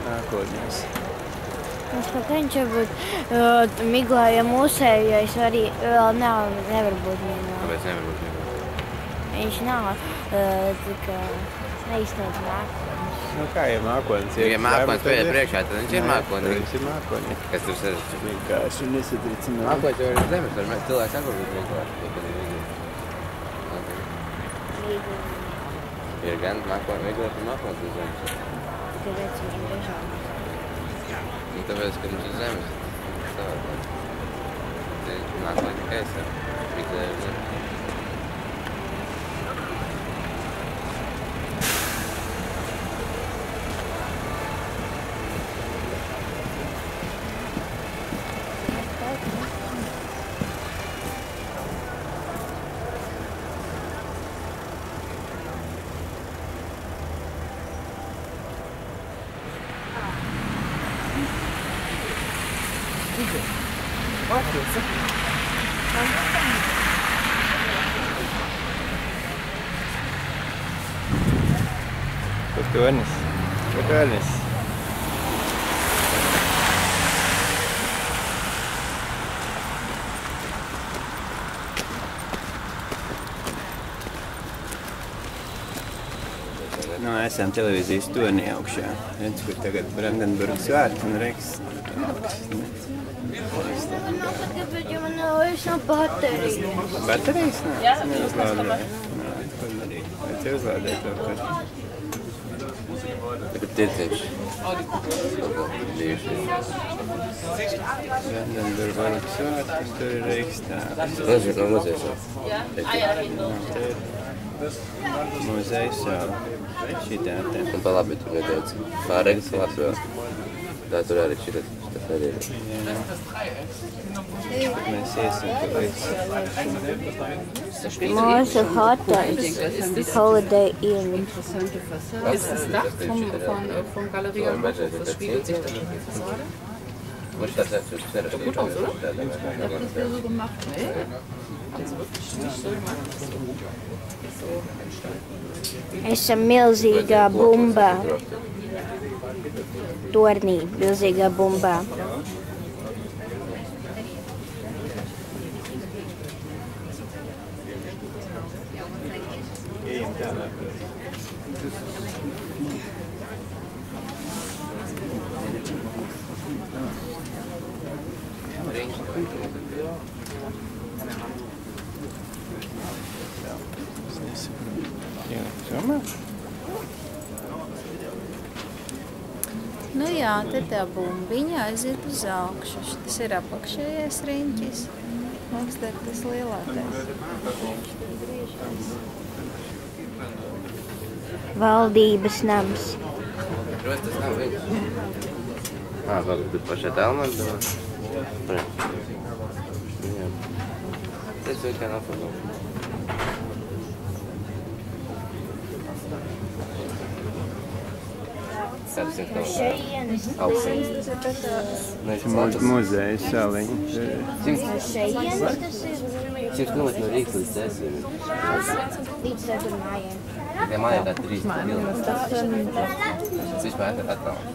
nākotnes. Es kaut kā viņš varbūt miglā, ja mūsējais arī vēl nevar būt miglā. Kāpēc nevar būt miglā? Viņš nav neizsniedz mākotnes. Nu kā, ja mākotnes ir? Ja mākotnes pēdējā priekšā, tad viņš ir mākotnes. Viņš ir mākotnes. Kas tur sarežģīts? Vienkārši nesatricināt. Mākotnes jau ir zemes, var cilvēks atbūvīt vienkārši. Ir gan mākotnes viegli, ir mākotnes uz zemes. Kāpēc viņš ir dažādi? Nu, tāpēc, ka viņš ir zemes. Savādāk. Mākotnes tikai es ar viegli ir zemes. Kotornis. Kotornis. Nu, esam televīzijas tornī augšā. Redz, kur tagad Brandenburgas vārti un Reiks. Kāpēc man nav baterijas? Baterijas nav? Jā, neuzlādēju. Kur darīt? Vai te uzlādēt to par? Tagad tirdziņš. Brandenburgas vārti, tur ir Reikstāvs. Tas ir no muzejs. Muzejs vēl. Šitā te. Un pa labi tur nedaudz. Pārēgas labs vēl. Tā tur arī šitas arī ir. Mēs iesim tur līdz. Mūsu hotels, Holiday Inn. Interessante Fassade. Ist das Dach vom Galerie am Bahnhof? Was spiegelt sich da in die Fassade? Sieht gut aus, oder? Das ist ja so gemacht, ne? Also wirklich nicht so gemacht. Das ist so entstanden. Esam milzīgā bumbā. Tornī, milzīgā bumbā. Ejam tālāk. Es nesaprotu. Jā, somā? Nu jā, te tā bumbiņa aiziet uz augšu. Tas ir apakšējais riņķis. Mums te ir tas lielākais. Valdības nams. Protams, tas nav viņš. Vēl tur pašai tālumā domā. Jā. Tas vēl kā nav formā. Muzejs saliņa. Cik kilometri no Rīgas līdz Cēsiem? Līdz mājai. Tikai mājā kā 3 kilometri. Tas vispār ir attālāk.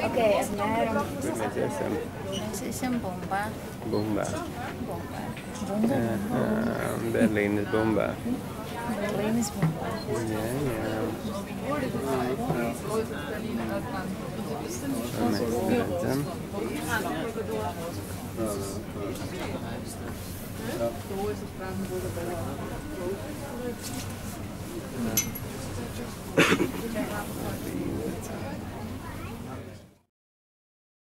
Ok, apmēram. Kur mēs esam? Mēs esam bumbā. Bumbā. Bumbā. Berlīnes bumbā. Berlīnes bumbā. Jā, jā. Ko mēs redzam?